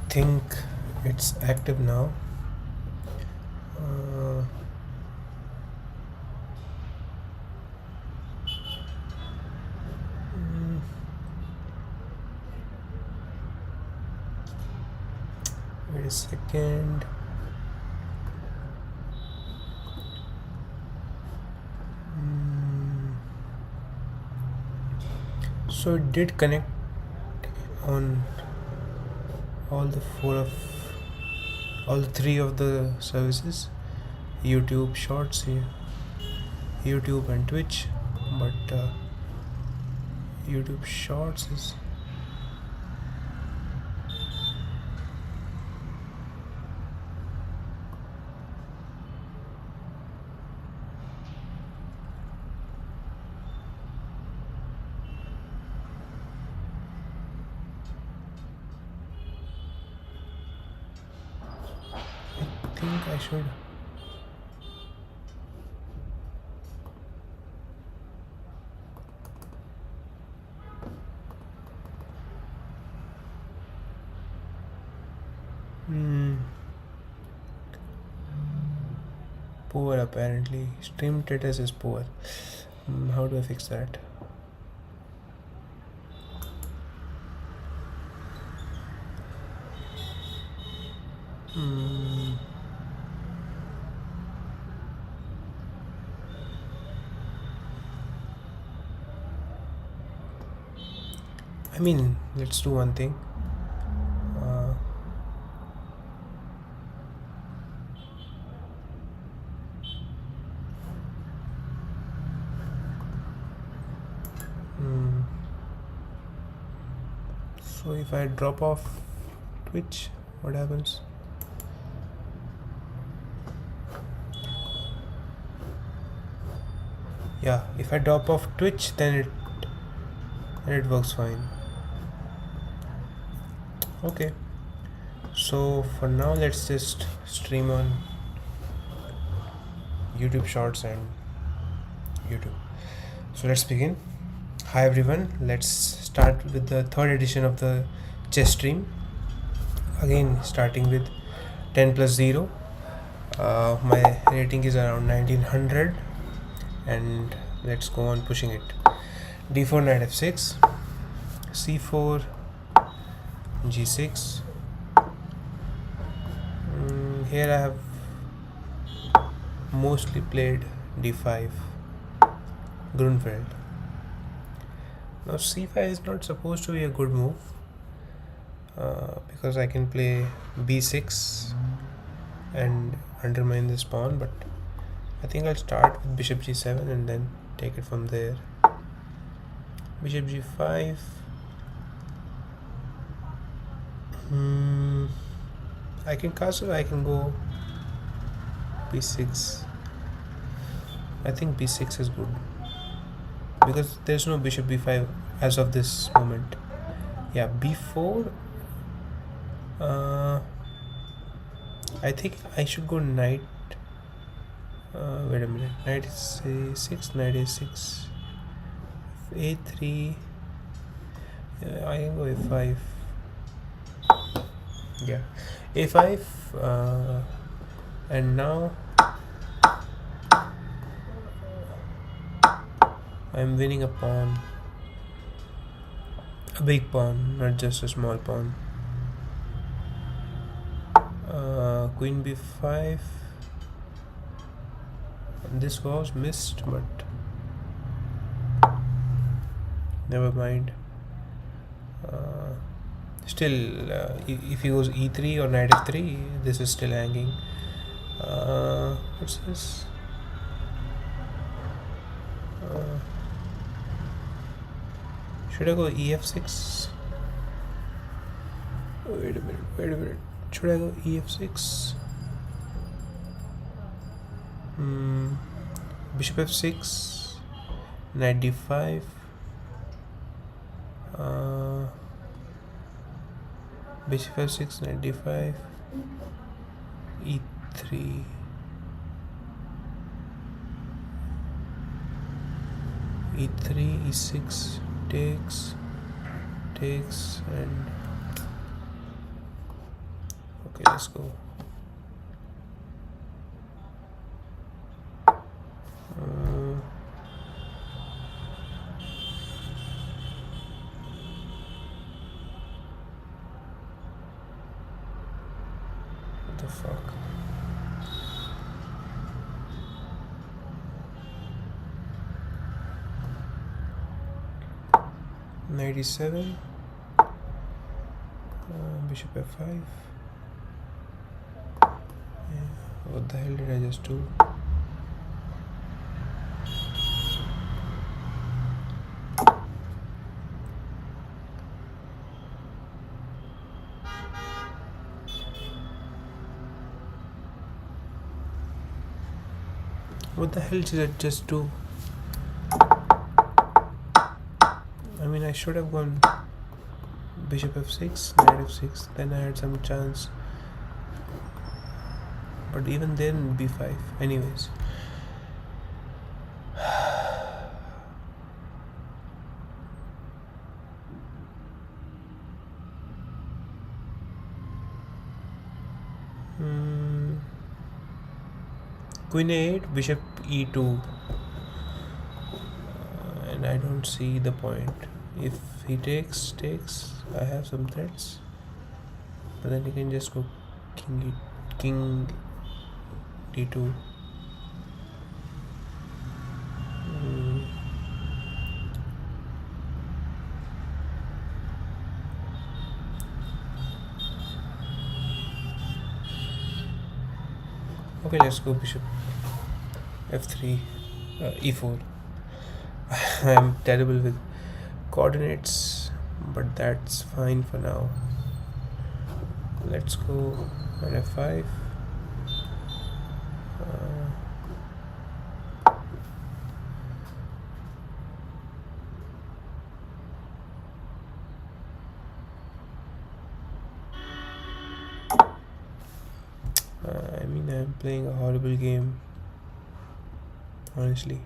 think it's active now. Uh, mm, Wait a second. Mm, so it did connect on all the all three of the services: YouTube Shorts, here, YouTube and Twitch. But YouTube Shorts is I think I should. Hmm. Poor apparently. Stream status is poor. How do I fix that? Hmm. I mean, let's do one thing. Uh, hmm. So if I drop off Twitch, what happens? Yeah, if I drop off Twitch, then it works fine. Okay. So for now, let's just stream on YouTube Shorts and YouTube. So let's begin. Hi everyone. Let's start with the third edition of the chess stream. Again, starting with 10 plus 0. My rating is around 1900, and let's go on pushing it. d4 knight f6, c4, g6. Here I have mostly played d5, Grunfeld. Now c5 is not supposed to be a good move, because I can play b6 and undermine this pawn, but I think I'll start with bishop g7 and then take it from there. Bishop g5. I can castle, I can go b6. I think b6 is good because there's no bishop b5 as of this moment. Yeah, b4. I think I should go knight. Wait a minute. Knight is a6, knight a6, a3. I can go a5. Yeah, a5. And now I'm winning a pawn, a big pawn, not just a small pawn. Queen b5. This was missed, but never mind. Still, if he goes e3 or knight f3, this is still hanging. What's this? Should I go ef6? Wait a minute. Should I go ef6? Bishop f6, knight d5. Bishop f6, knight d5, e3. e3, e6, takes, and Okay, let's go. What the fuck? Knight e7. Bishop f5. Yeah. What the hell did I just do? What the hell did I just do? I mean, I should have gone bishop f6, knight f6, then I had some chance. But even then, b5. Anyways. Queen a8, bishop e2. And I don't see the point. If he takes, I have some threats. But then he can just go king d2. Okay, let's go bishop f3, e4. I'm terrible with coordinates, but that's fine for now. Let's go at f5. I mean, I'm playing a horrible game, honestly.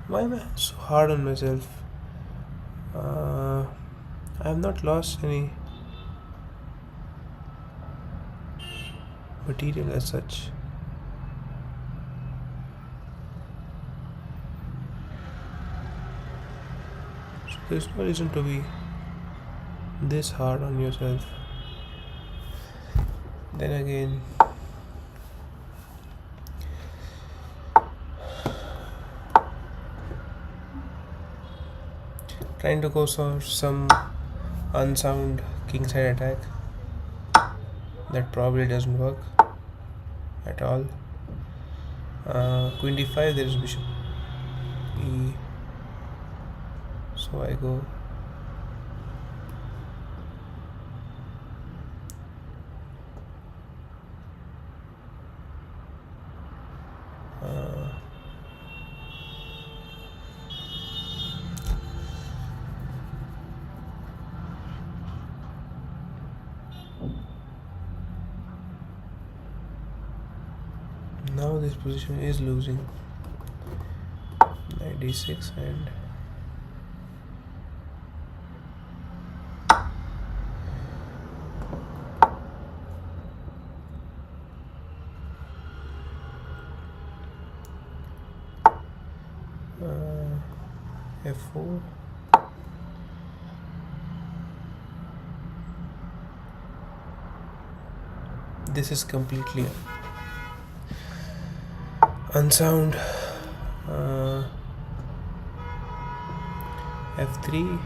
Why am I so hard on myself? I have not lost any material as such. So there's no reason to be this hard on yourself. Then again, trying to go for some unsound kingside attack that probably doesn't work at all. Queen d5, there is bishop e, so I go now this position is losing. Knight d6 and f4. This is completely unsound. f3,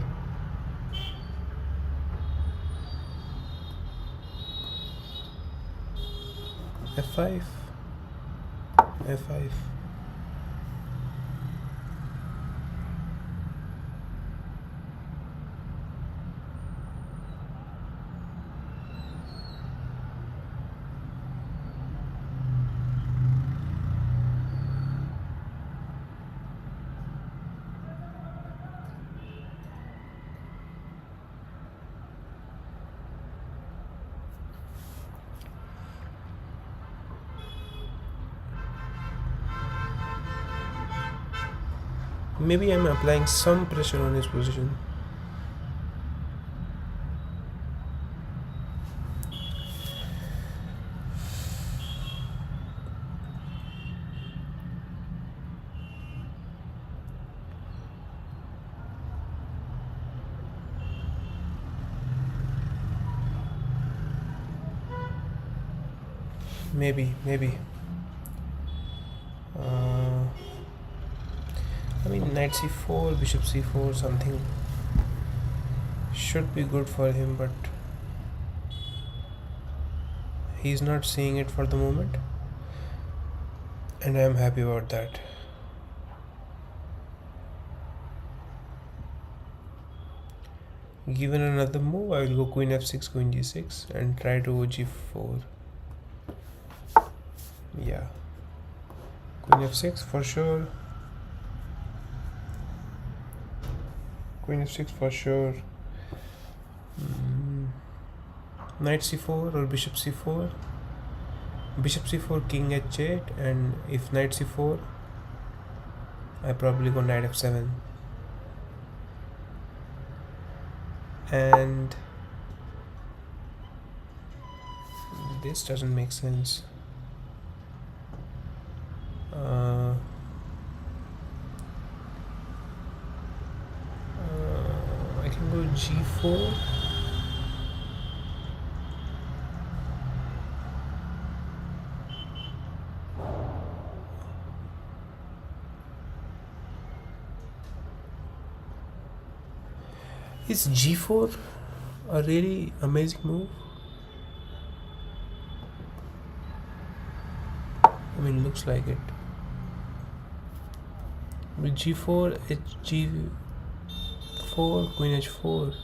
f5, f5. Maybe I'm applying some pressure on his position. Maybe. Uh, I mean, knight c4, bishop c4, something should be good for him, but he's not seeing it for the moment, and I'm happy about that. Given another move, I will go queen f6, queen g6, and try to g4. Yeah, queen f6 for sure. Queen f6 for sure. Knight c4 or bishop c4. Bishop c4, king h8, and if knight c4, I probably go knight f7. And this doesn't make sense. I can go g4. Is g4 a really amazing move? I mean, looks like it. With g4, h4, queen h4,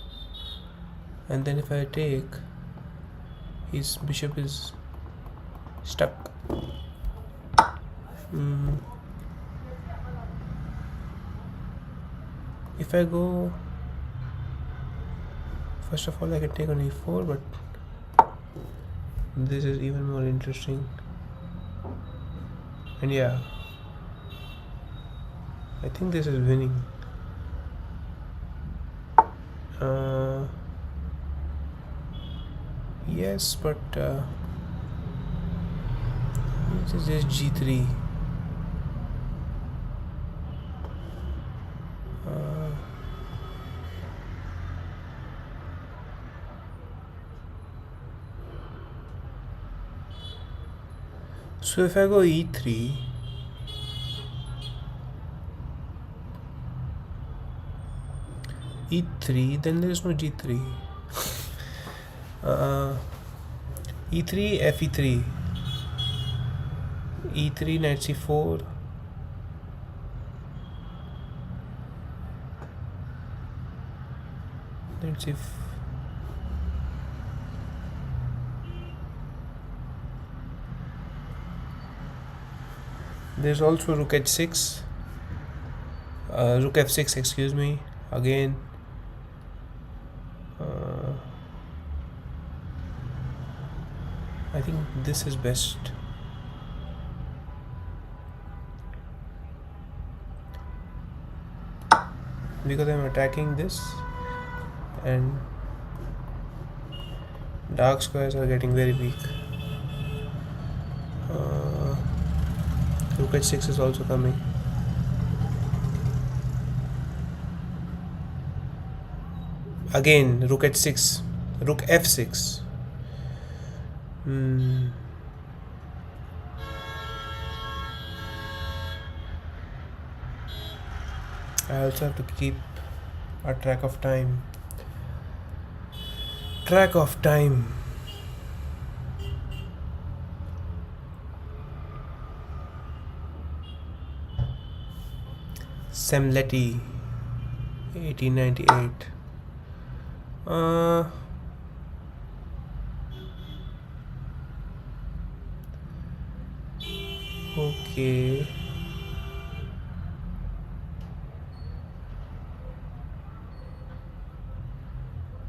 and then if I take, his bishop is stuck. If I go, first of all, I can take on e4, but this is even more interesting. And yeah, I think this is winning. Yes, but it is just g3. So if I go e3, then there is no g3. e3, fe3, e3, knight c4, knight c4. There's also rook h6, rook f6, excuse me, again. I think this is best. Because I'm attacking this and dark squares are getting very weak. Rook h6 is also coming. Again, rook h6, rook f6. I also have to keep a track of time. Semleti, 1898. Okay.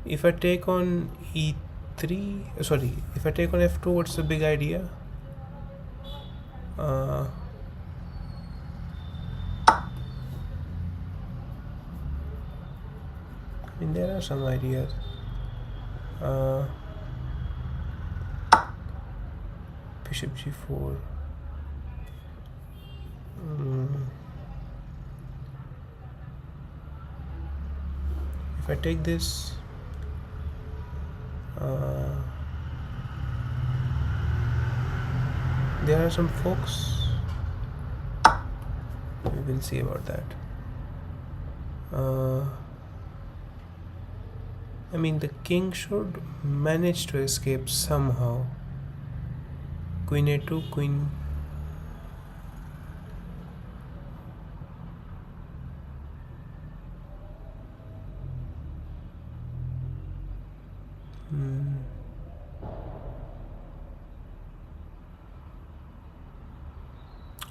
If I take on e3, sorry, if I take on f2, what's the big idea? I mean, there are some ideas. Uh, Bishop g4. If I take this, there are some folks. We will see about that. I mean, the king should manage to escape somehow. Queen a2, queen.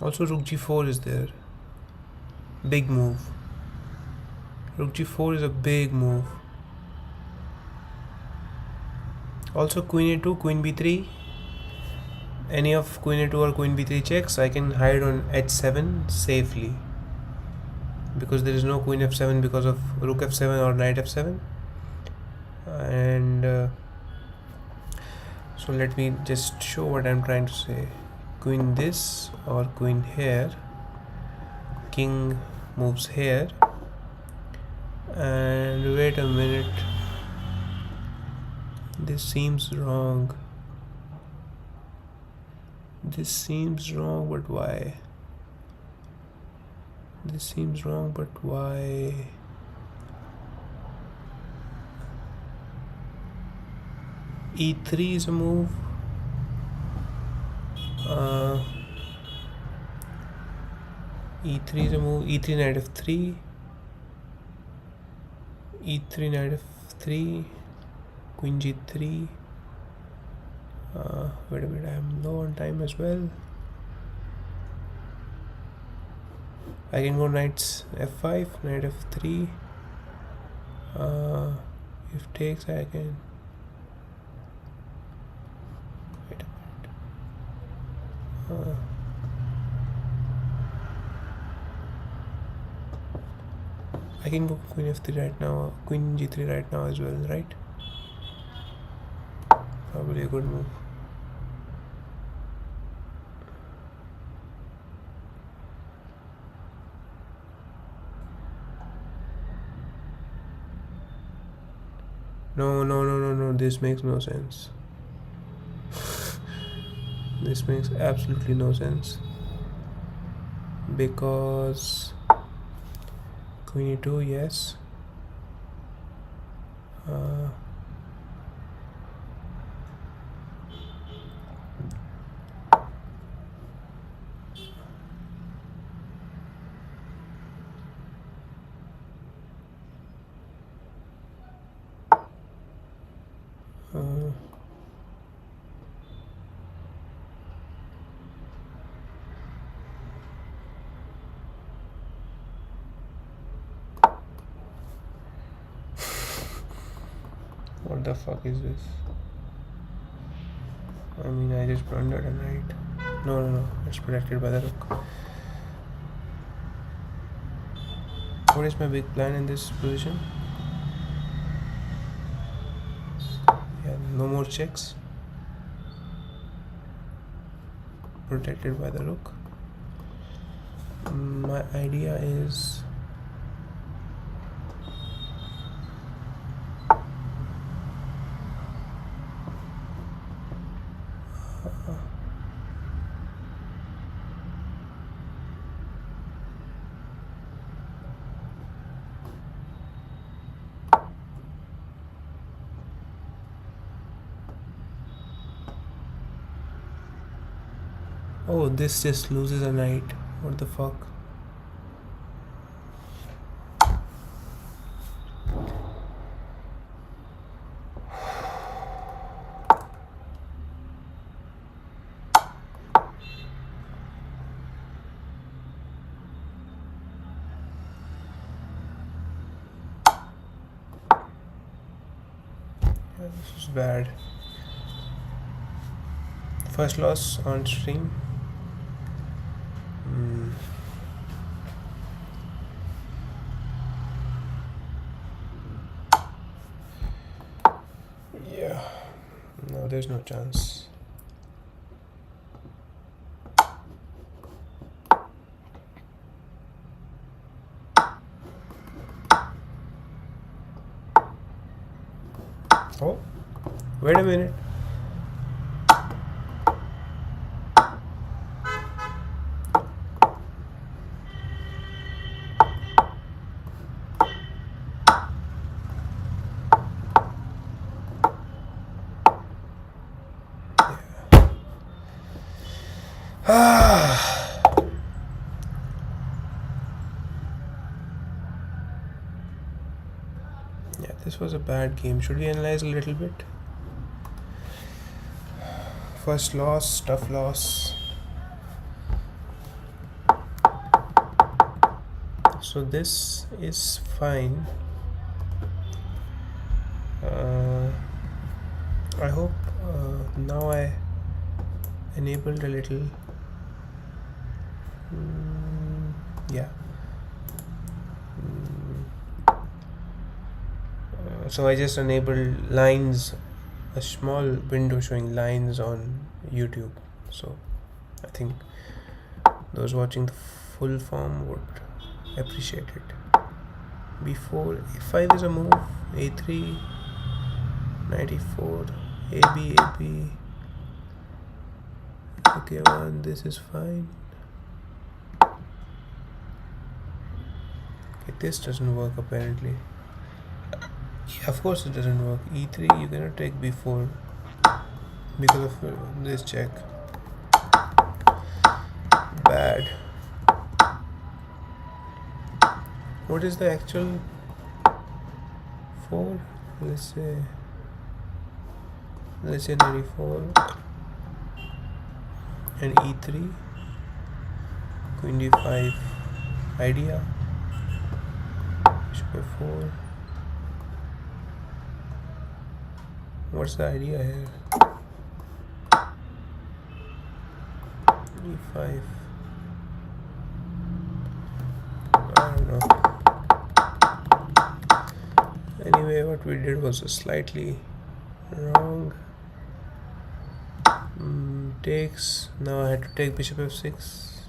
Also, rook g4 is there. Big move. Rook g4 is a big move. Also, queen a2, queen b3. Any of queen a2 or queen b3 checks, I can hide on h7 safely, because there is no queen f7 because of rook f7 or knight f7. And so let me just show what I'm trying to say. Queen this or queen here, king moves here, and wait a minute, this seems wrong. This seems wrong, but why? This seems wrong, but why? e3 is a move. E3 is a move. E3 knight f3. E3 knight f3. Queen g3. Wait a minute, I am low on time as well. I can go knights f5, knight f3. If takes, I can. Wait a minute. I can go queen f3 right now, queen g3 right now as well, right? Probably a good move. No, this makes no sense. This makes absolutely no sense, because queen e2, yes. What the fuck is this? I mean, I just blundered a knight. No, it's protected by the rook. What is my big plan in this position? Yeah, no more checks. Protected by the rook. My idea is oh, this just loses a knight. What the fuck? Yeah, this is bad. First loss on stream. No, there's no chance. Oh, wait a minute. Ah. Yeah, this was a bad game. Should we analyze a little bit? First loss, tough loss. So this is fine. I hope now I enabled a little. Yeah. So I just enabled lines, a small window showing lines on YouTube. So I think those watching the full form would appreciate it. B4, A5 is a move, A3, 94, AB, AB. Okay, one, this is fine. Okay, this doesn't work apparently. Yeah, of course it doesn't work. E3, you cannot take B4 because of this check. Bad. What is the actual 4? Let's say 94 and E3, Queen D5, idea, Bishop F4. What's the idea here? E5. I don't know. Anyway, what we did was slightly wrong. Takes. Now I had to take Bishop F6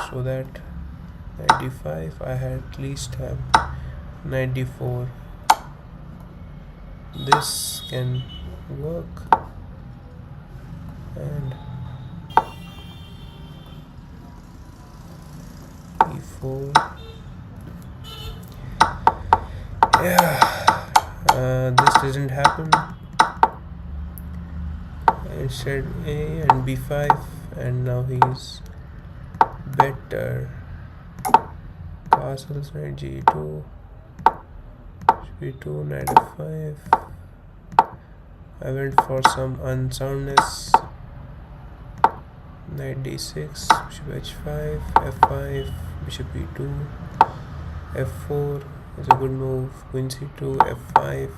so that knight D5 I had at least have knight D4. This can work, and E4. Yeah, this doesn't happen. Instead A and B5, and now he's better. Castles, knight G2, B2, knight F5. I went for some unsoundness. Knight D6, Bishop H5, F5, Bishop E2, F4 is a good move. Queen C2, F5,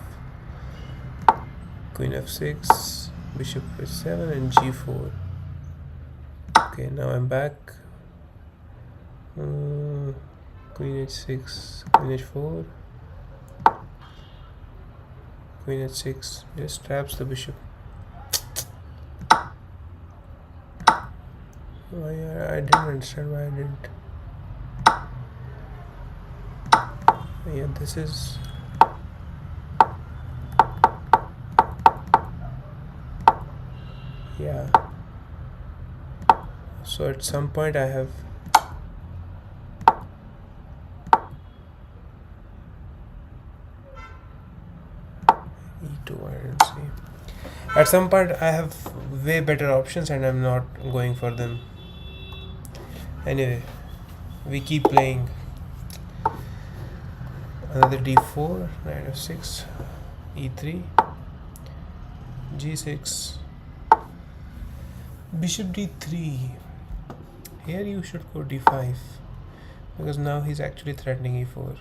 Queen F6, Bishop H7, and G4. Okay, now I'm back. Queen H6, Queen H4, Queen H6 just traps the bishop. I didn't understand why I didn't. Yeah, this is. Yeah. So at some point I have. E2, I didn't see. At some point I have way better options and I'm not going for them. Anyway, we keep playing. Another D4, knight F6, E3, G6, Bishop D3. Here you should go D5 because now he's actually threatening E4.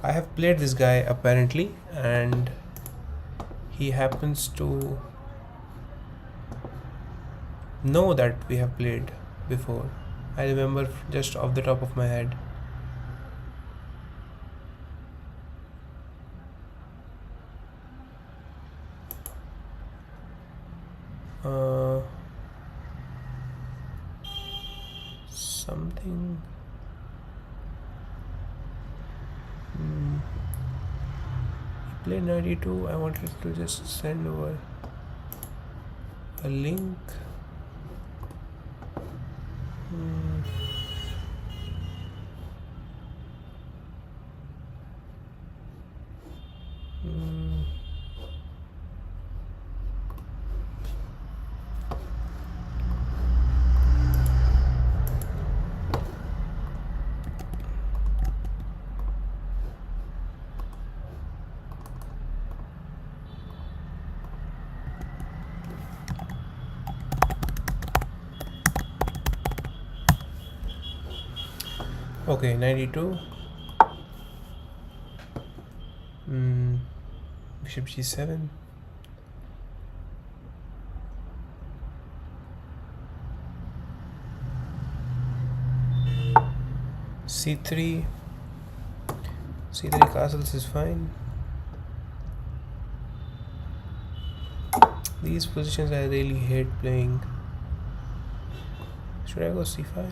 I have played this guy apparently, and he happens to know that we have played before. I remember just off the top of my head. Uh, something. He played 92. I wanted to just send over a link. Okay, 92. Bishop g7. c3. c3 castles is fine. These positions I really hate playing. Should I go c5?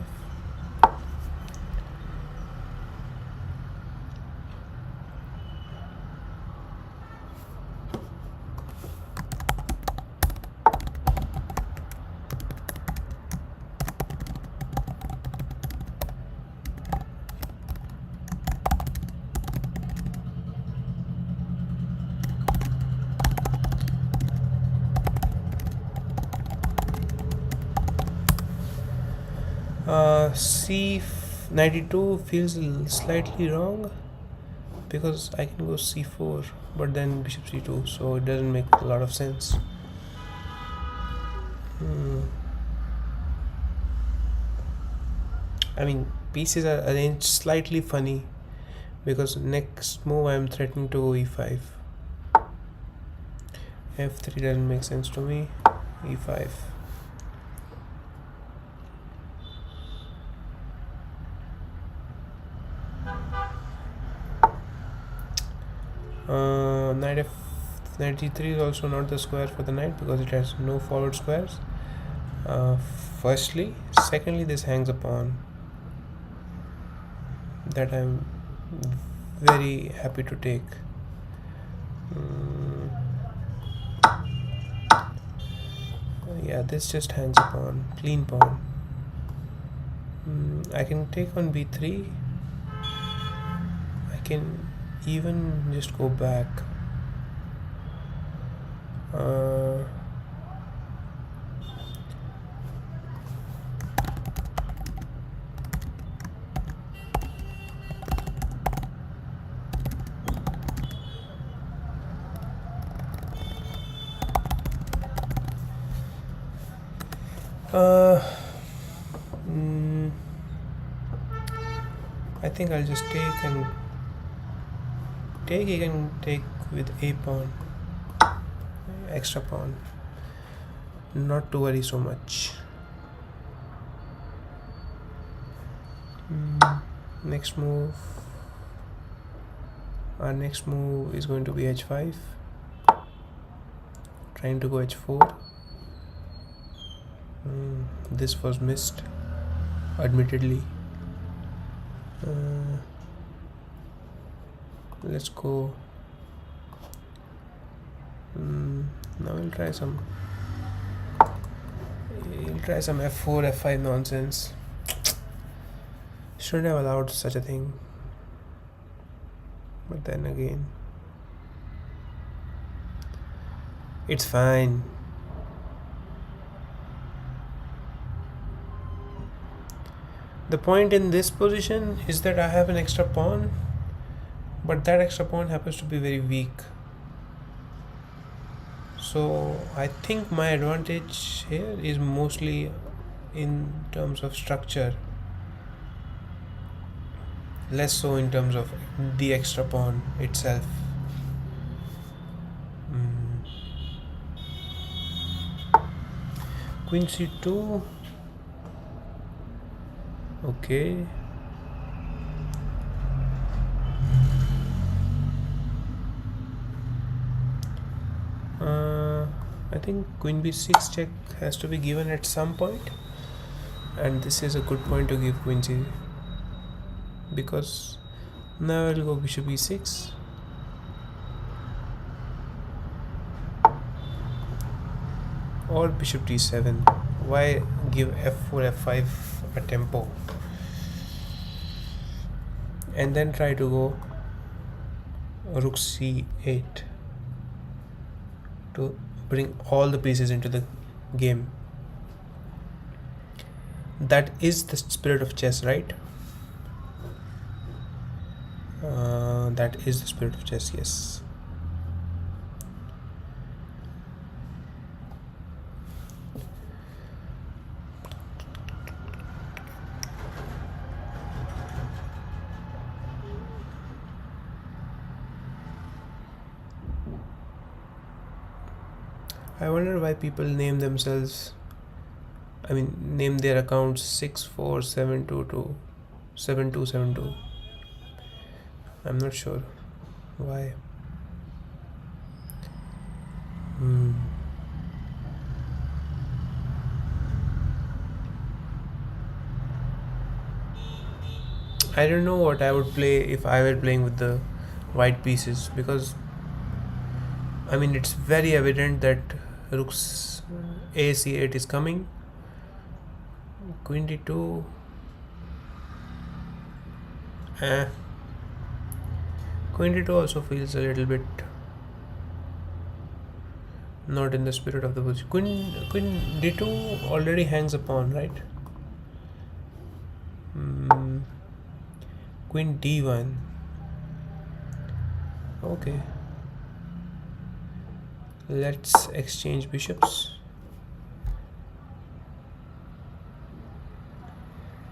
C92 feels slightly wrong because I can go c4 but then bishop c2, so it doesn't make a lot of sense. I mean, pieces are arranged slightly funny because next move I am threatening to go e5. f3 doesn't make sense to me. e5. Knight f93 is also not the square for the knight because it has no forward squares. Firstly, secondly, this hangs a pawn that I'm very happy to take. Yeah, this just hangs a pawn, clean pawn. I can take on b3. I can even just go back. I think I'll just take and take. He can take with a pawn, extra pawn. Not to worry so much. Next move. Our next move is going to be h5. Trying to go h4. This was missed, admittedly. Let's go. Now we'll try some. We'll try some f4, f5 nonsense. Shouldn't have allowed such a thing. But then again, it's fine. The point in this position is that I have an extra pawn, but that extra pawn happens to be very weak. So I think my advantage here is mostly in terms of structure, less so in terms of the extra pawn itself. Queen c2. Okay. I think queen b6 check has to be given at some point, and this is a good point to give queen c, because now I'll go bishop e6. Or bishop d7. Why give f4 f5 a tempo and then try to go rook c8 to bring all the pieces into the game? That is the spirit of chess, right? That is the spirit of chess, yes. I wonder why people name themselves, name their accounts 64722 7272. I'm not sure why. I don't know what I would play if I were playing with the white pieces, because it's very evident that rook's a c8 is coming. Queen d2. Queen d2 also feels a little bit not in the spirit of the position. Queen d2 already hangs a pawn, right? Queen d1. Okay. Let's exchange bishops,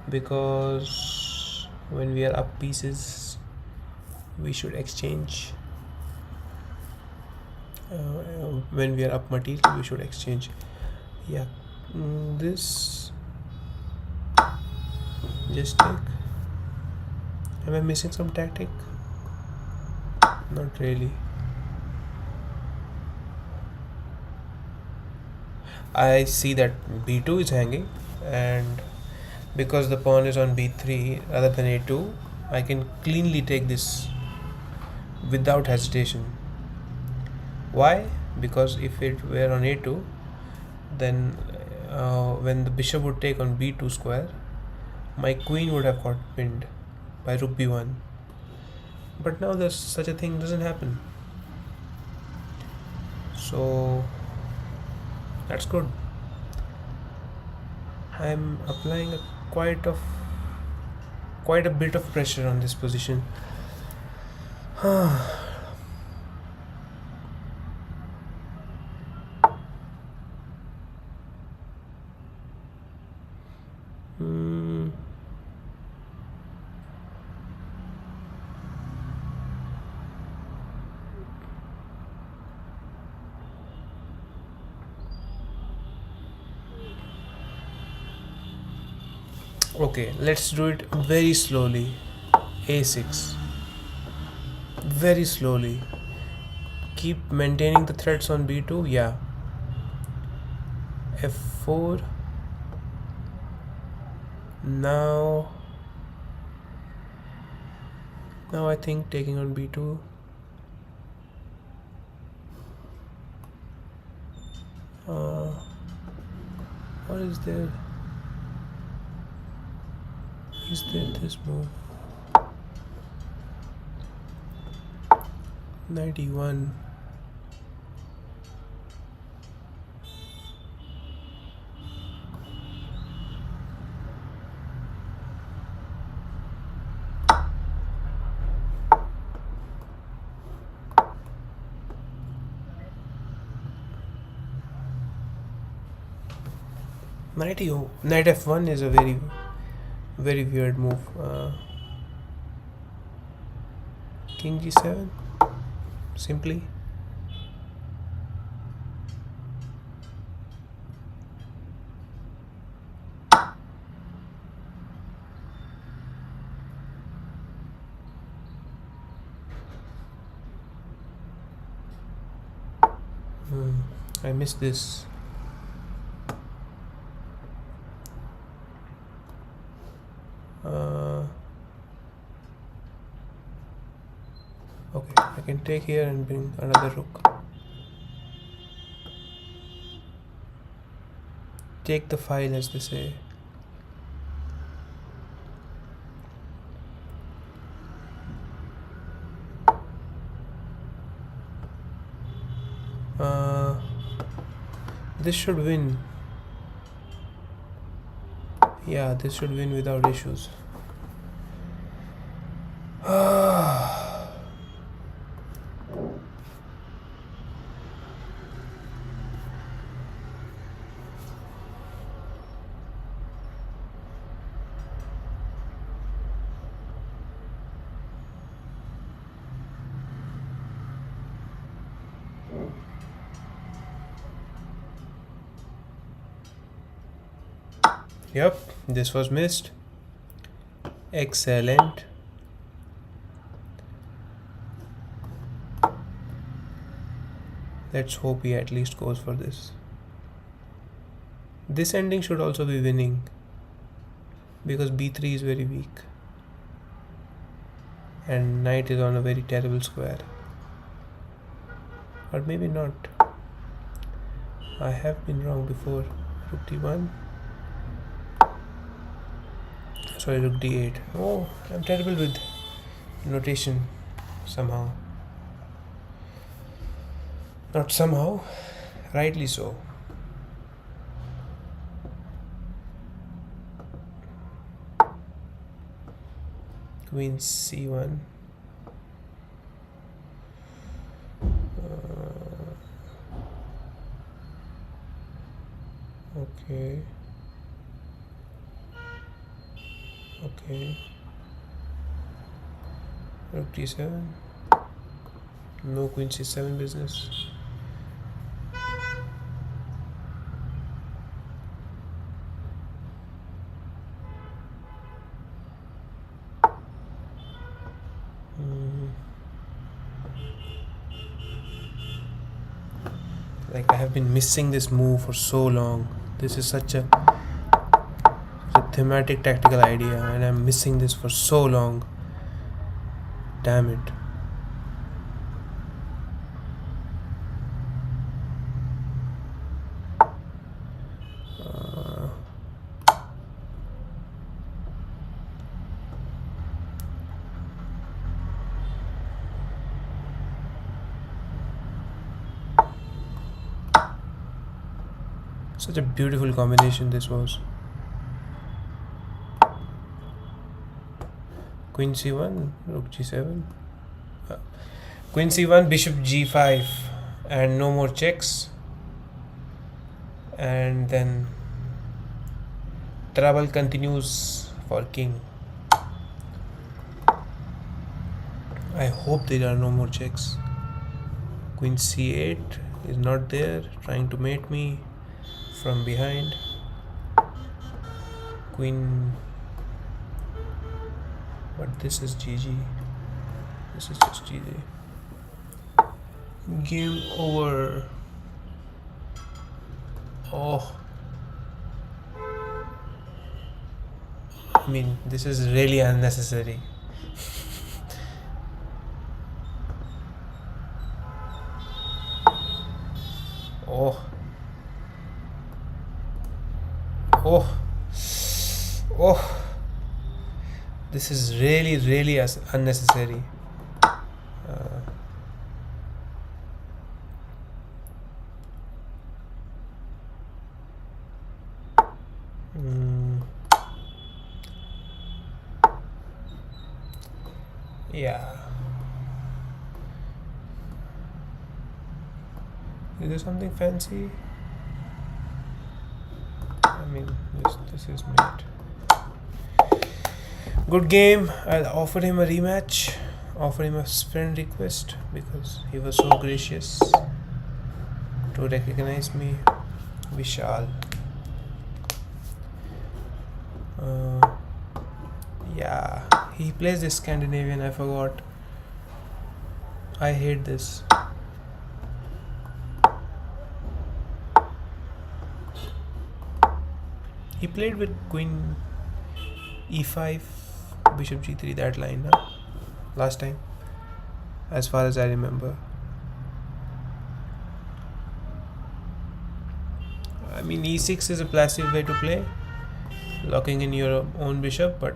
because when we are up pieces we should exchange. When we are up material we should exchange. Yeah. This just take. Am I missing some tactic? Not really. I see that b2 is hanging, and because the pawn is on b3 rather than a2, I can cleanly take this without hesitation. Why? Because if it were on a2, then when the bishop would take on b2 square, my queen would have got pinned by rook b1. But now there's such a thing doesn't happen. So that's good. I'm applying quite a bit of pressure on this position. Okay, let's do it very slowly. a6. Very slowly. Keep maintaining the threats on b2. Yeah. f4. Now I think taking on b2. What is there? Is there this move? 91. Knight f1 is a very very weird move. King g7 simply. I missed this. Okay, I can take here and bring another rook. Take the file, as they say. This should win. Yeah, this should win without issues. Yep, this was missed. Excellent. Let's hope he at least goes for this. This ending should also be winning because b3 is very weak and knight is on a very terrible square. Or maybe not. I have been wrong before. Rook d1. Sorry, rook d8. Oh, I'm terrible with notation somehow. Not somehow, rightly so. Queen c1. Okay. Okay. Rook d7. No queen c7 business. Like I have been missing this move for so long. This is such a thematic tactical idea and I'm missing this for so long. Damn it. Such a beautiful combination this was. Queen c1, rook g7. Queen c1, bishop g5, and no more checks. And then trouble continues for king. I hope there are no more checks. Queen c8 is not there, trying to mate me from behind. Queen, but this is GG. This is just GG. Game over. Oh, I mean, this is really unnecessary. Oh. Oh. Oh. This is really, really unnecessary. Yeah. Is there something fancy? I mean, this is mate. Good game. I'll offer him a rematch. Offer him a friend request because he was so gracious to recognize me. Vishal. Yeah, he plays this Scandinavian. I forgot. I hate this. He played with queen e5, bishop g3, that line, huh? Last time, as far as I remember. I mean, e6 is a passive way to play, locking in your own bishop, but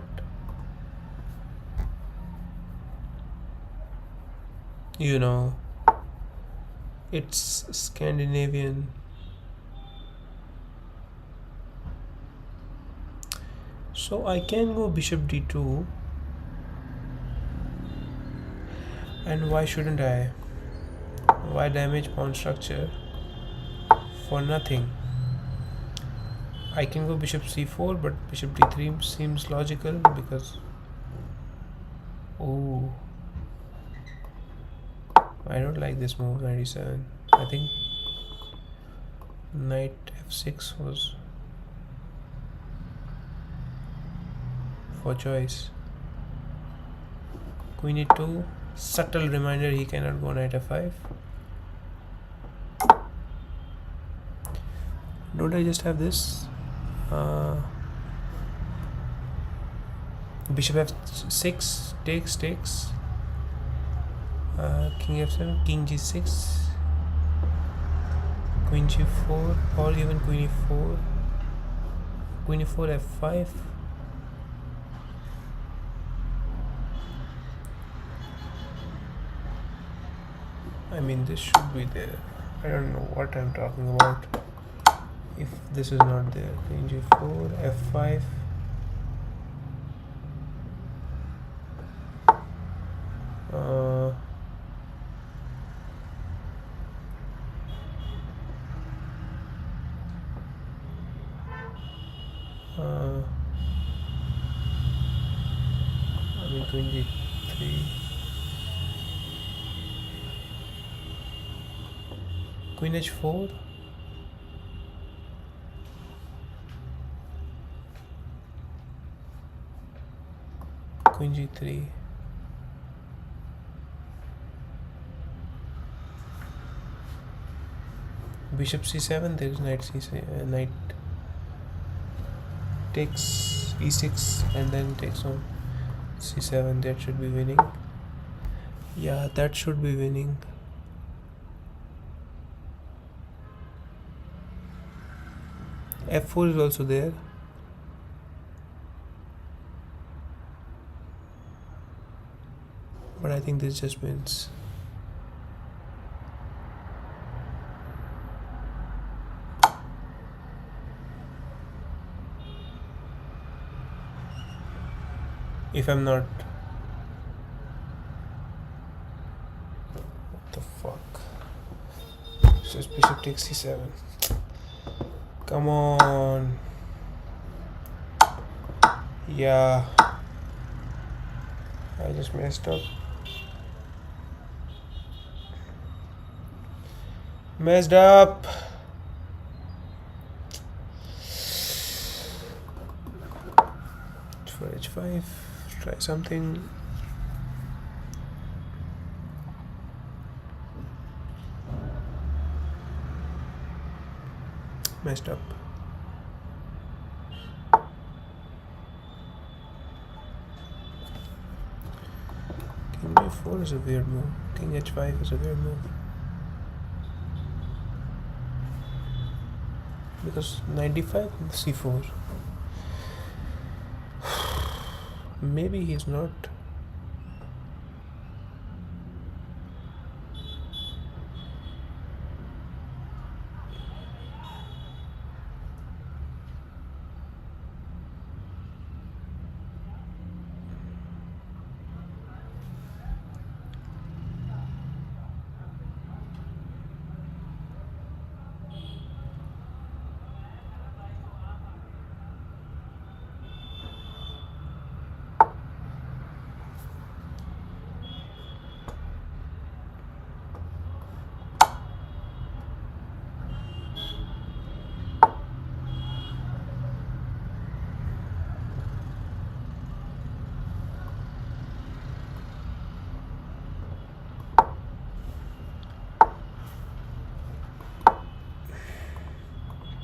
you know, it's Scandinavian. So I can go bishop d2, and why shouldn't I? Why damage pawn structure for nothing? I can go bishop c4, but bishop d3 seems logical because... Oh, I don't like this move, 97. I think knight f6 was for choice. Queen e2, subtle reminder he cannot go knight f5. Don't I just have this? Bishop f6 takes. King f7, king g6, queen g4, or even queen e4, queen e4 f5. I mean, this should be there. I don't know what I'm talking about if this is not there. Queen g4, f5. I mean, queen g3, queen h4, queen g3, bishop c7. There is knight c7, knight takes e6 and then takes on c7. That should be winning. Yeah, that should be winning. f4 is also there. But I think this just wins. If I'm not... What the fuck? Just bishop takes c7. Come on. Yeah. I just messed up. Messed up. For h5. Try something. Messed up. King f4 is a weird move. King h5 is a weird move. Because 95 c4. Maybe he's not.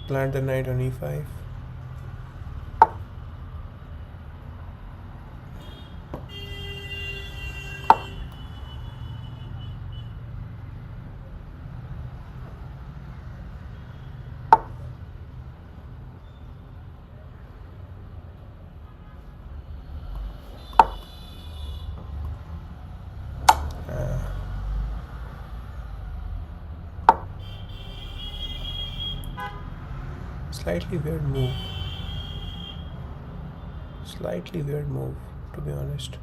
Plant the knight on e5. Slightly weird move. Slightly weird move, to be honest.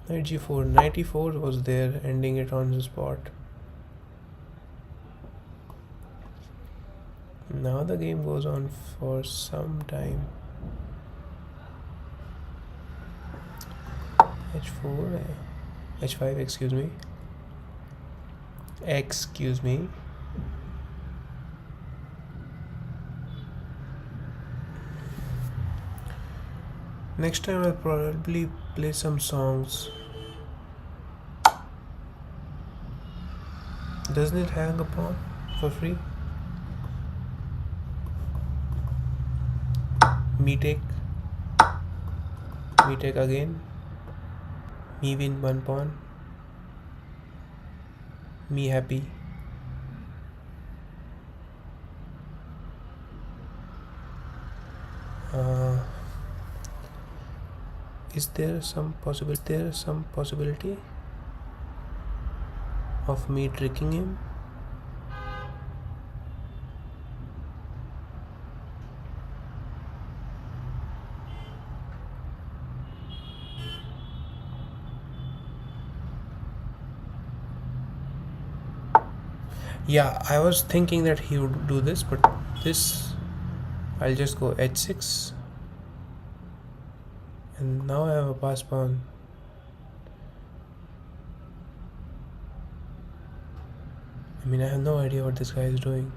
Knight g4. 94 was there, ending it on the spot. Now the game goes on for some time. h4, h5, excuse me. Excuse me. Next time I'll probably play some songs. Doesn't it hang upon for free? Me take again. Me win 1 pawn. Me happy. Is there some possibility of me tricking him? Yeah, I was thinking that he would do this, but this, I'll just go h6, and now I have a pass pawn. I mean, I have no idea what this guy is doing.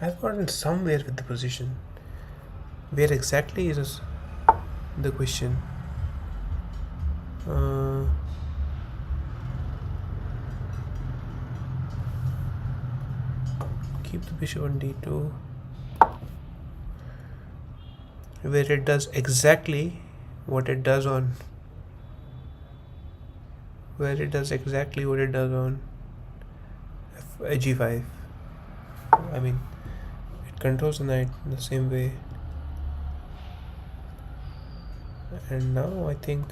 I've gotten somewhere with the position. Where exactly is the question? Keep the bishop on d2. Where it does exactly what it does on. Where it does exactly what it does on g5. I mean, it controls the knight in the same way. And now I think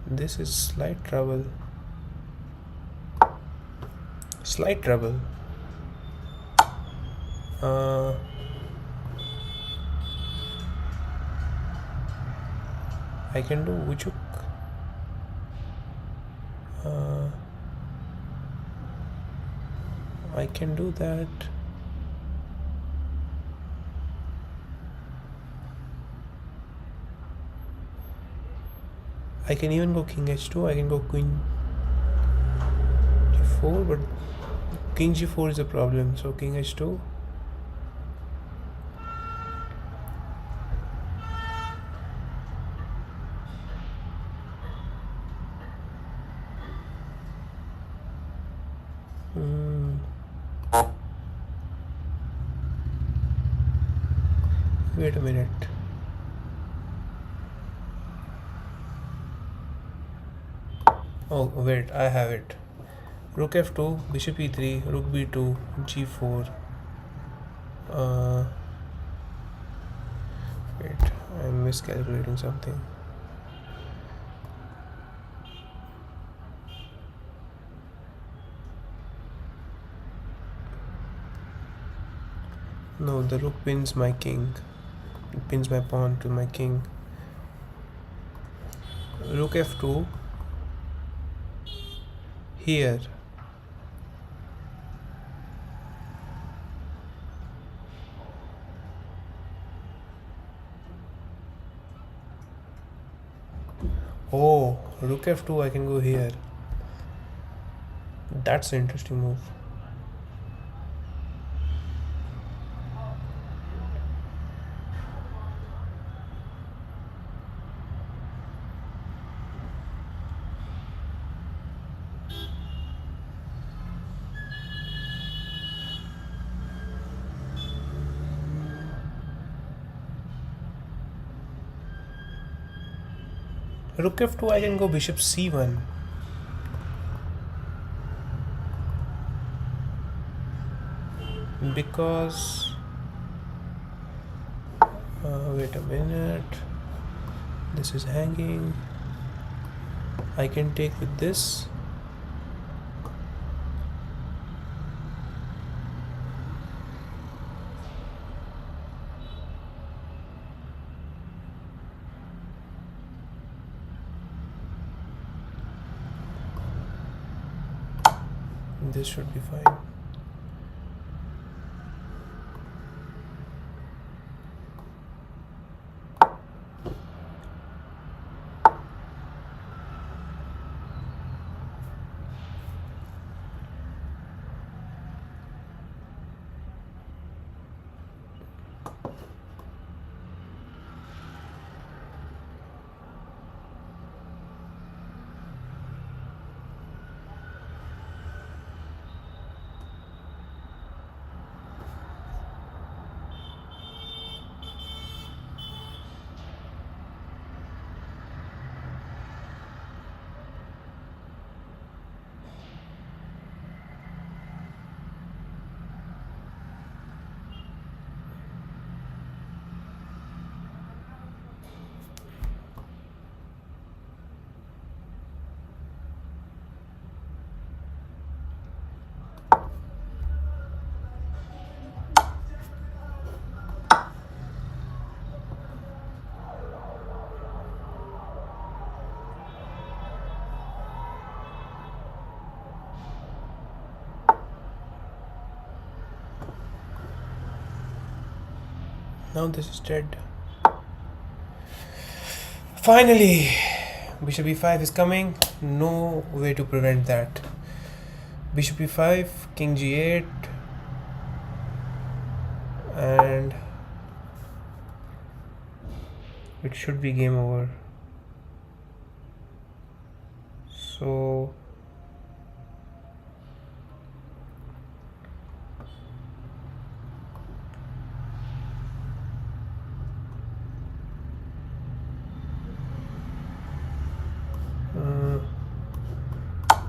this is slight trouble. Slight trouble. I can do Wuchuk. I can do that. I can even go king h2. I can go queen g4, but king g4 is a problem. So king h2. Wait a minute. Oh wait, I have it. Rook f2, bishop e3, rook b2, g4. Wait, I'm miscalculating something. No, the rook pins my king. It pins my pawn to my king. Rook f2 here. Oh, rook f2, I can go here. That's an interesting move. Rook f2, I can go bishop c1. Because wait a minute, this is hanging. I can take with this. This should be fine. Now this is dead. Finally, bishop e5 is coming. No way to prevent that. Bishop e5, king g8, and it should be game over. So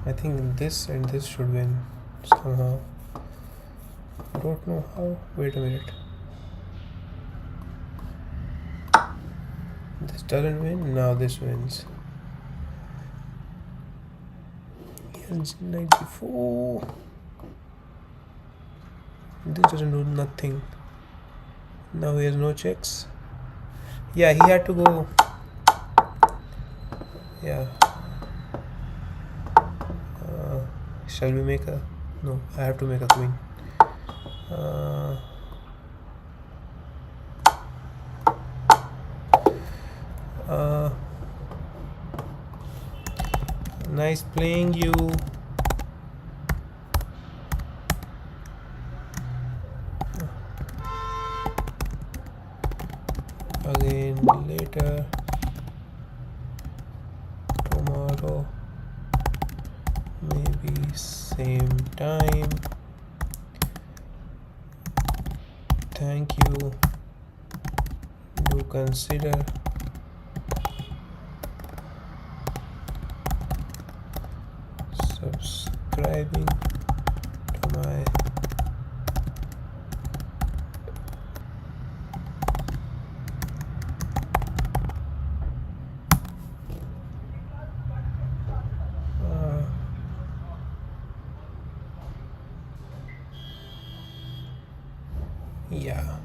I think this and this should win somehow. I don't know how. Wait a minute. This doesn't win. Now this wins. Yes, 94. This doesn't do nothing. Now he has no checks. Yeah, he had to go. Yeah. Shall we make a... No, I have to make a queen. Nice playing you. Again later. Tomorrow. Maybe same time. Thank you. Do consider subscribing to my Yeah.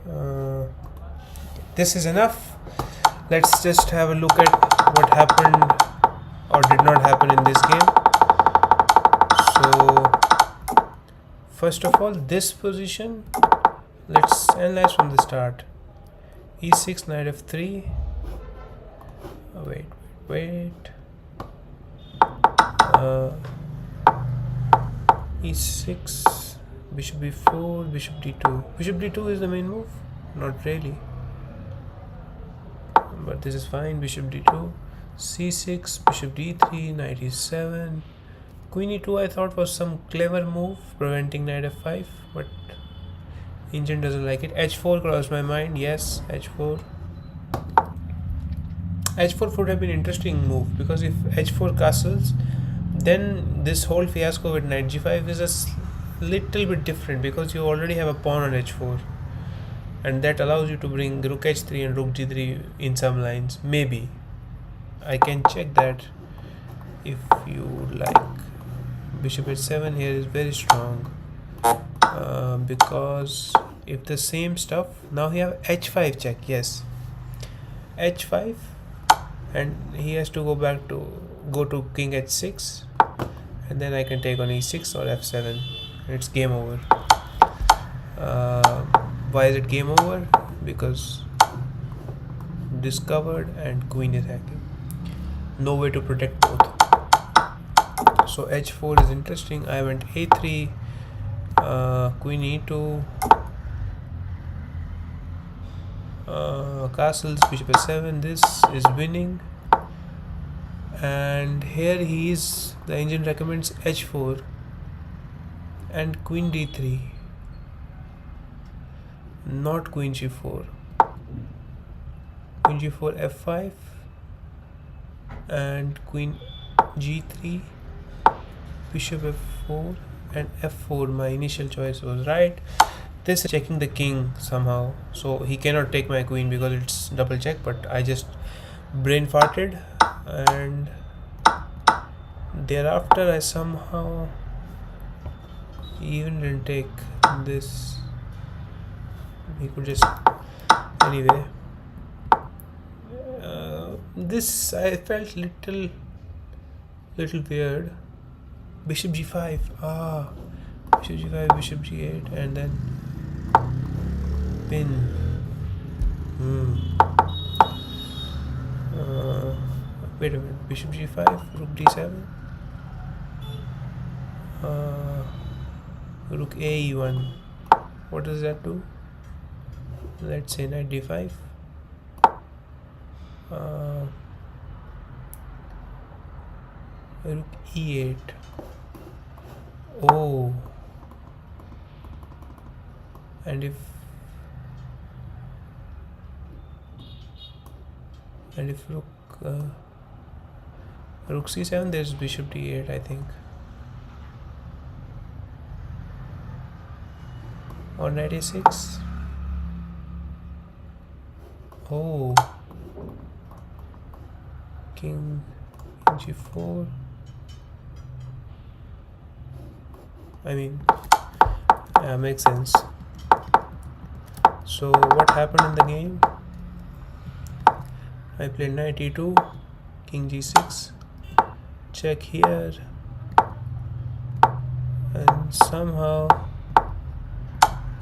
Uh, this is enough. Let's just have a look at what happened or did not happen in this game. So, first of all, this position, let's analyze from the start. E6, knight f3. Wait. E6, bishop b4, bishop d2. Bishop d2 is the main move? Not really. But this is fine. Bishop d2, c6, bishop d3, knight e7. Queen e2 I thought was some clever move, preventing knight f5, but engine doesn't like it. h4 crossed my mind. Yes, h4. h4 would have been an interesting move, because if h4 castles, then this whole fiasco with knight g5 is a little bit different, because you already have a pawn on h4, and that allows you to bring rook h3 and rook g3 in some lines. Maybe I can check that if you like. Bishop h7 here is very strong, because if the same stuff, now we have h5 check. Yes, h5, and he has to go to king h6, and then I can take on e6 or f7. It's game over. Why is it game over? Because discovered and queen is hacking. No way to protect both. So h4 is interesting. I went a3, queen e2, castles, bishop f7. This is winning, and here the engine recommends h4 and queen d3, not queen g4. Queen g4, f5, and queen g3, bishop f4 and f4. My initial choice was right. This is checking the king somehow, so he cannot take my queen because it's double check, but I just brain farted, and thereafter I somehow even didn't take this. He could just, anyway. This I felt little weird. Bishop g5. Bishop g5, bishop g8, and then pin. Wait a minute. Bishop g5, rook d7, rook a1. What does that do? Let's say knight d5. Rook e8. Oh, and if rook c7, there's bishop d8, I think, or knight a6. Oh, king g4. I mean, yeah, makes sense. So what happened in the game? I played knight e2, king g6, check here, and somehow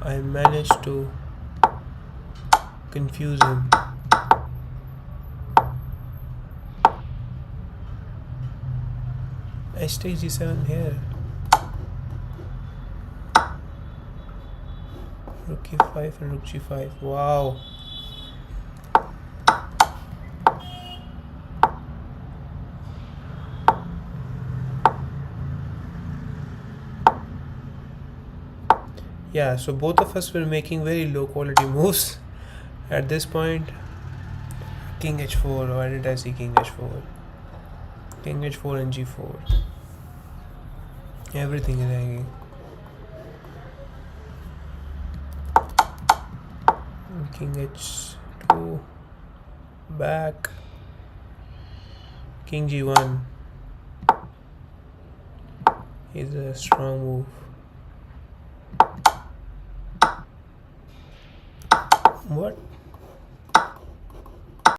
I managed to confuse him. H takes g7 here. Rook e5 and rook g5. Wow. Yeah, so both of us were making very low quality moves at this point. King h4. Why did I see king h4? King h4 and g4. Everything is hanging. King h2, back, king g1 is a strong move. What?